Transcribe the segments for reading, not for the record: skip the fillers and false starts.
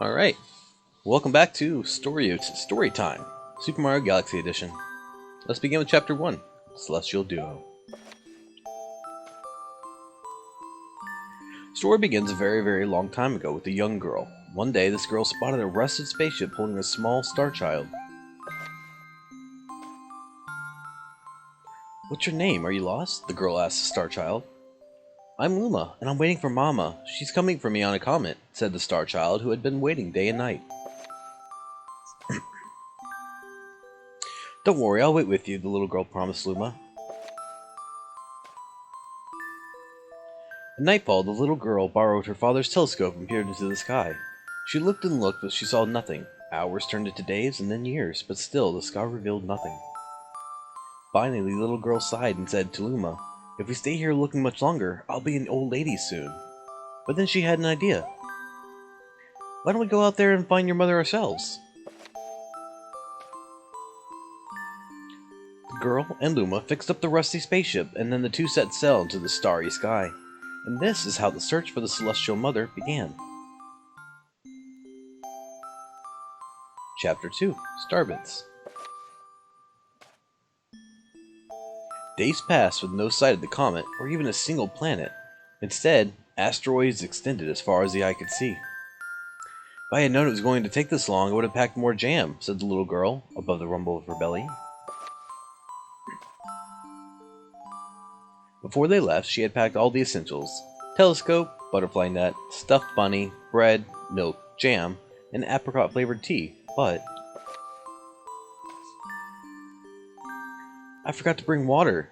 Alright, welcome back to Story Time, Super Mario Galaxy Edition. Let's begin with Chapter 1, Celestial Duo. Story begins a very long time ago with a young girl. One day, this girl spotted a rusted spaceship holding a small star child. "What's your name? Are you lost?" the girl asked the star child. "I'm Luma, and I'm waiting for Mama. She's coming for me on a comet," said the star child, who had been waiting day and night. "Don't worry, I'll wait with you," the little girl promised Luma. At nightfall, the little girl borrowed her father's telescope and peered into the sky. She looked and looked, but she saw nothing. Hours turned into days and then years, but still the sky revealed nothing. Finally, the little girl sighed and said to Luma, "If we stay here looking much longer, I'll be an old lady soon." But then she had an idea. "Why don't we go out there and find your mother ourselves?" The girl and Luma fixed up the rusty spaceship, and then the two set sail into the starry sky. And this is how the search for the Celestial Mother began. Chapter 2, Starbits. Days passed with no sight of the comet, or even a single planet. Instead, asteroids extended as far as the eye could see. "If I had known it was going to take this long, I would have packed more jam," said the little girl, above the rumble of her belly. Before they left, she had packed all the essentials: telescope, butterfly net, stuffed bunny, bread, milk, jam, and apricot-flavored tea, but "I forgot to bring water."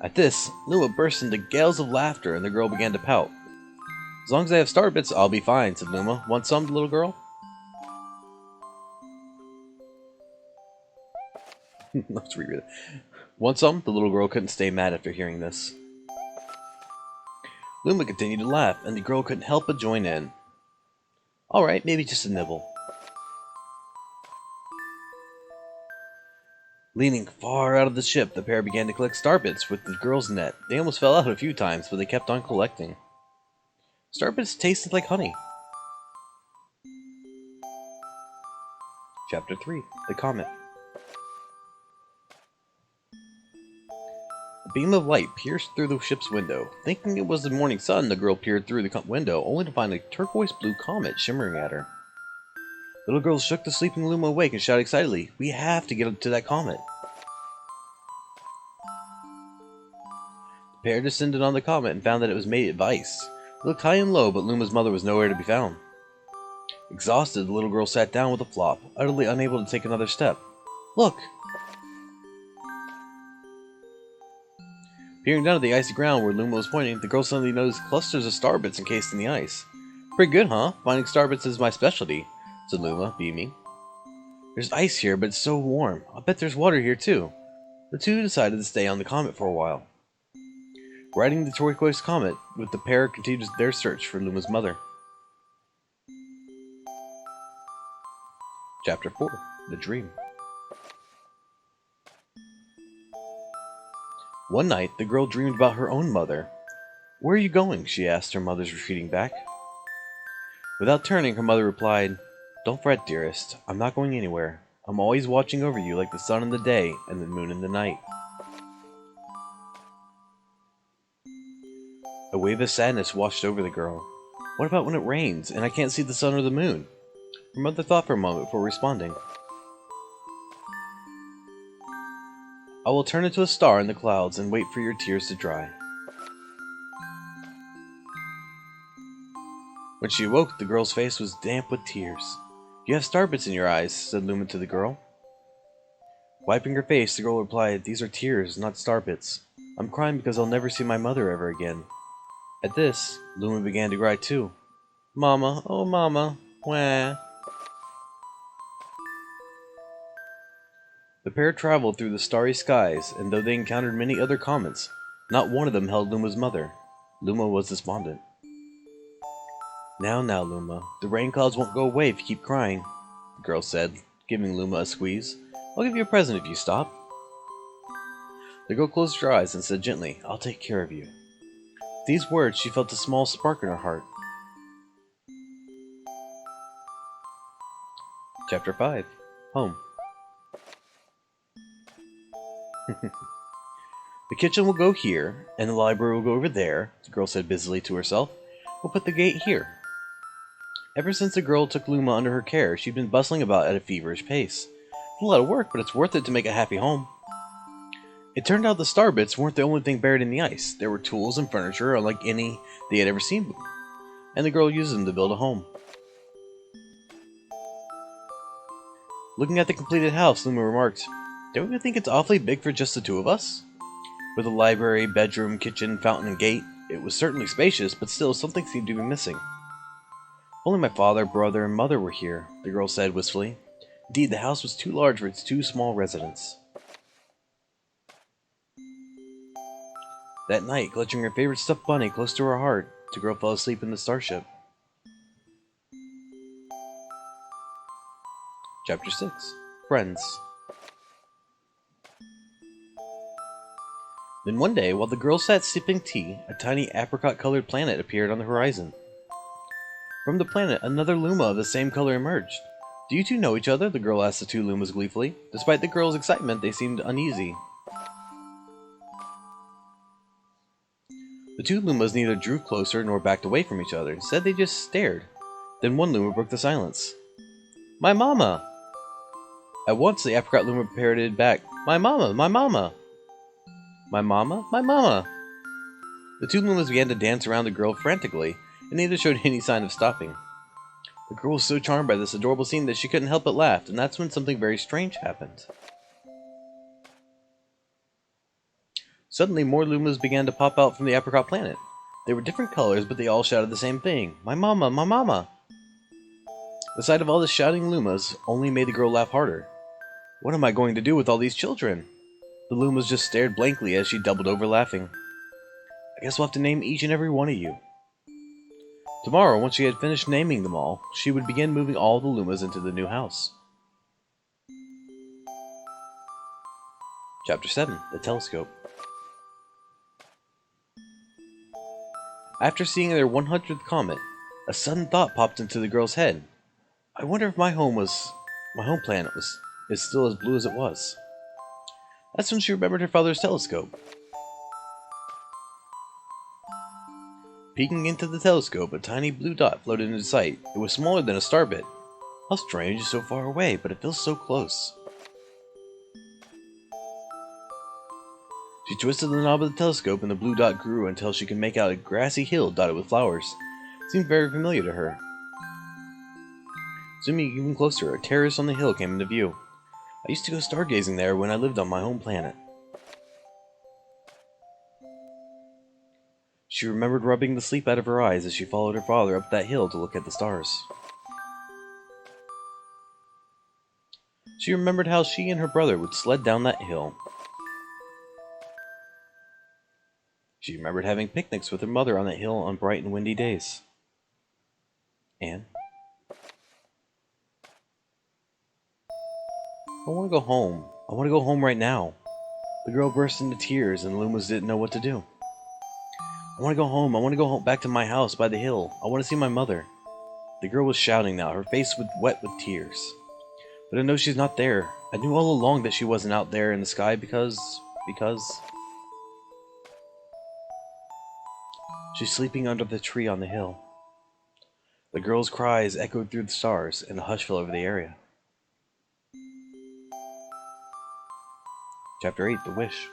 At this, Luma burst into gales of laughter, and the girl began to pout. "As long as I have starbits, I'll be fine," said Luma. "Want some, little girl?" Let's reread it. "Want some?" The little girl couldn't stay mad after hearing this. Luma continued to laugh, and the girl couldn't help but join in. "Alright, maybe just a nibble." Leaning far out of the ship, the pair began to collect starbits with the girl's net. They almost fell out a few times, but they kept on collecting. Starbits tasted like honey. Chapter 3, The Comet. A beam of light pierced through the ship's window. Thinking it was the morning sun, the girl peered through the window, only to find a turquoise-blue comet shimmering at her. The little girl shook the sleeping Luma awake and shouted excitedly, "We have to get up to that comet!" The pair descended on the comet and found that it was made of ice. It looked high and low, but Luma's mother was nowhere to be found. Exhausted, the little girl sat down with a flop, utterly unable to take another step. "Look!" Peering down at the icy ground where Luma was pointing, the girl suddenly noticed clusters of starbits encased in the ice. "Pretty good, huh? Finding starbits is my specialty," said Luma, beaming. "There's ice here, but it's so warm. I'll bet there's water here, too." The two decided to stay on the comet for a while. Riding the turquoise comet, with the pair continued their search for Luma's mother. Chapter 4, The Dream. One night, the girl dreamed about her own mother. "Where are you going?" she asked her mother's retreating back. Without turning, her mother replied, "Don't fret, dearest. I'm not going anywhere. I'm always watching over you like the sun in the day and the moon in the night." A wave of sadness washed over the girl. "What about when it rains and I can't see the sun or the moon?" Her mother thought for a moment before responding. "I will turn into a star in the clouds and wait for your tears to dry." When she awoke, the girl's face was damp with tears. "You have starbits in your eyes," said Luma to the girl. Wiping her face, the girl replied, "These are tears, not starbits. I'm crying because I'll never see my mother ever again." At this, Luma began to cry too. "Mama, oh mama, wah." The pair traveled through the starry skies, and though they encountered many other comets, not one of them held Luma's mother. Luma was despondent. Now, Luma, the rain clouds won't go away if you keep crying," the girl said, giving Luma a squeeze. "I'll give you a present if you stop." The girl closed her eyes and said gently, "I'll take care of you." With these words, she felt a small spark in her heart. Chapter 5. Home. The kitchen will go here, and the library will go over there, the girl said busily to herself. We'll put the gate here. Ever since the girl took Luma under her care, she'd been bustling about at a feverish pace. It's a lot of work, but it's worth it to make a happy home. It turned out the star bits weren't the only thing buried in the ice. There were tools and furniture unlike any they had ever seen, and the girl used them to build a home. Looking at the completed house, Luma remarked, "Don't you think it's awfully big for just the two of us?" With a library, bedroom, kitchen, fountain, and gate, it was certainly spacious, but still something seemed to be missing. Only my father, brother, and mother were here, the girl said wistfully. Indeed, the house was too large for its two small residents. That night, clutching her favorite stuffed bunny close to her heart, the girl fell asleep in the starship. Chapter 6. Friends. Then one day, while the girl sat sipping tea, a tiny apricot-colored planet appeared on the horizon. From the planet, another Luma of the same color emerged. "Do you two know each other?" the girl asked the two Lumas gleefully. Despite the girl's excitement, they seemed uneasy. The two Lumas neither drew closer nor backed away from each other. Instead, they just stared. Then one Luma broke the silence. "My mama!" At once, the apricot Luma parroted back, "My mama! My mama!" "My mama? My mama!" The two Lumas began to dance around the girl frantically, and neither showed any sign of stopping. The girl was so charmed by this adorable scene that she couldn't help but laugh, and that's when something very strange happened. Suddenly, more Lumas began to pop out from the apricot planet. They were different colors, but they all shouted the same thing, "My mama! My mama!" The sight of all the shouting Lumas only made the girl laugh harder. "What am I going to do with all these children?" The Lumas just stared blankly as she doubled over laughing. "I guess we'll have to name each and every one of you." Tomorrow, once she had finished naming them all, she would begin moving all the Lumas into the new house. Chapter 7. The Telescope. After seeing their 100th comet, a sudden thought popped into the girl's head. "I wonder if my home planet is still as blue as it was." That's when she remembered her father's telescope. Peeking into the telescope, a tiny blue dot floated into sight. It was smaller than a star bit. How strange, it's so far away, but it feels so close. She twisted the knob of the telescope and the blue dot grew until she could make out a grassy hill dotted with flowers. It seemed very familiar to her. Zooming even closer, a terrace on the hill came into view. "I used to go stargazing there when I lived on my home planet." She remembered rubbing the sleep out of her eyes as she followed her father up that hill to look at the stars. She remembered how she and her brother would sled down that hill. She remembered having picnics with her mother on that hill on bright and windy days. And "I want to go home. I want to go home right now." The girl burst into tears and Lumas didn't know what to do. "I want to go home. I want to go home back to my house by the hill. I want to see my mother." The girl was shouting now, her face was wet with tears. "But I know she's not there. I knew all along that she wasn't out there in the sky because... She's sleeping under the tree on the hill." The girl's cries echoed through the stars, and a hush fell over the area. Chapter 8. The Wish.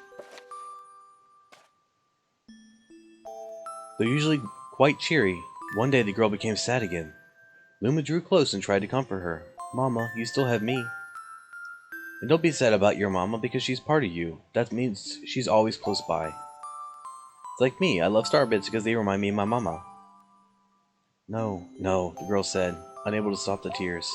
Though usually quite cheery, one day the girl became sad again. Luma drew close and tried to comfort her. "Mama, you still have me. And don't be sad about your mama, because she's part of you. That means she's always close by. It's like me, I love starbits because they remind me of my mama." No, the girl said, unable to stop the tears.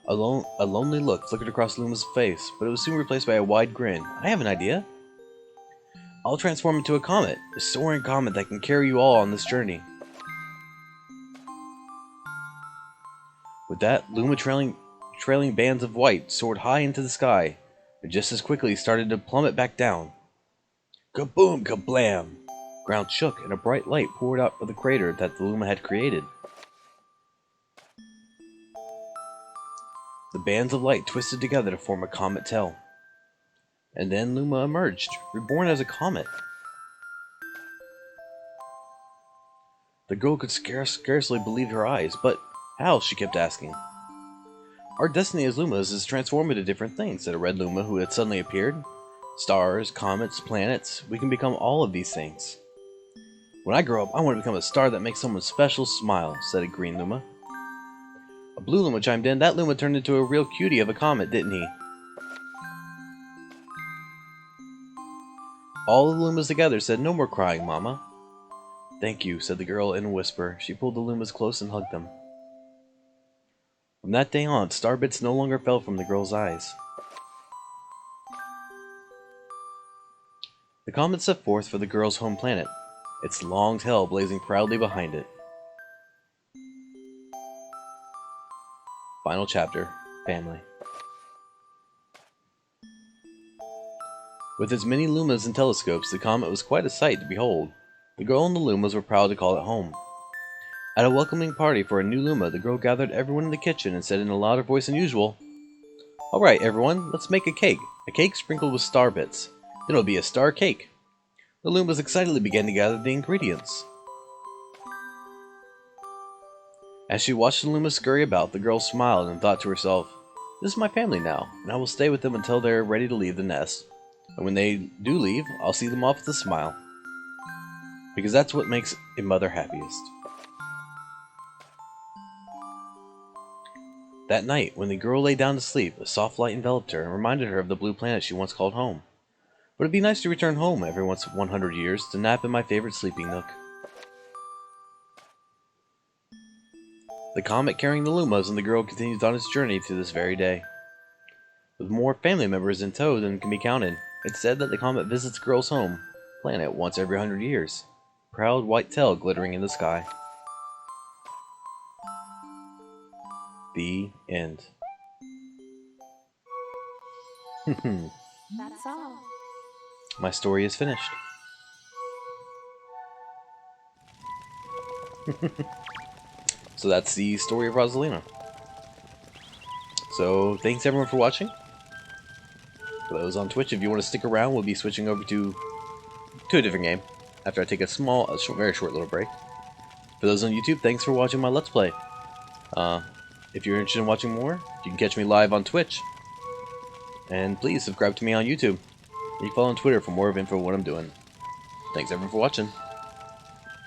A lonely look flickered across Luma's face, but it was soon replaced by a wide grin. "I have an idea. I'll transform into a comet, a soaring comet that can carry you all on this journey." With that, Luma trailing bands of white soared high into the sky, but just as quickly started to plummet back down. Kaboom! Kablam! Ground shook, and a bright light poured out of the crater that the Luma had created. The bands of light twisted together to form a comet tail. And then Luma emerged, reborn as a comet. The girl could scarcely believe her eyes, but how, she kept asking. Our destiny as Lumas is transformed into different things, said a red Luma who had suddenly appeared. Stars, comets, planets, we can become all of these things. When I grow up, I want to become a star that makes someone special smile, said a green Luma. A blue Luma chimed in. That Luma turned into a real cutie of a comet, didn't he? All the Lumas together said, no more crying, Mama. Thank you, said the girl in a whisper. She pulled the Lumas close and hugged them. From that day on, star bits no longer fell from the girl's eyes. The comet set forth for the girl's home planet, its long tail blazing proudly behind it. Final chapter, Family. With its many lumas and telescopes, the comet was quite a sight to behold. The girl and the lumas were proud to call it home. At a welcoming party for a new luma, the girl gathered everyone in the kitchen and said in a louder voice than usual, Alright everyone, let's make a cake sprinkled with star bits. Then it'll be a star cake. The lumas excitedly began to gather the ingredients. As she watched the lumas scurry about, the girl smiled and thought to herself, this is my family now, and I will stay with them until they are ready to leave the nest. And when they do leave, I'll see them off with a smile. Because that's what makes a mother happiest. That night, when the girl lay down to sleep, a soft light enveloped her and reminded her of the blue planet she once called home. But it'd be nice to return home every once 100 years to nap in my favorite sleeping nook. The comet carrying the lumas and the girl continues on its journey to this very day. With more family members in tow than can be counted, it's said that the comet visits the girl's home planet once every 100 years. Proud white tail glittering in the sky. The end. That's all. My story is finished. So that's the story of Rosalina. So thanks everyone for watching. For those on Twitch, if you want to stick around, we'll be switching over to a different game after I take a very short little break. For those on YouTube, thanks for watching my Let's Play. If you're interested in watching more, you can catch me live on Twitch. And please subscribe to me on YouTube. You can follow on Twitter for more info on what I'm doing. Thanks everyone for watching.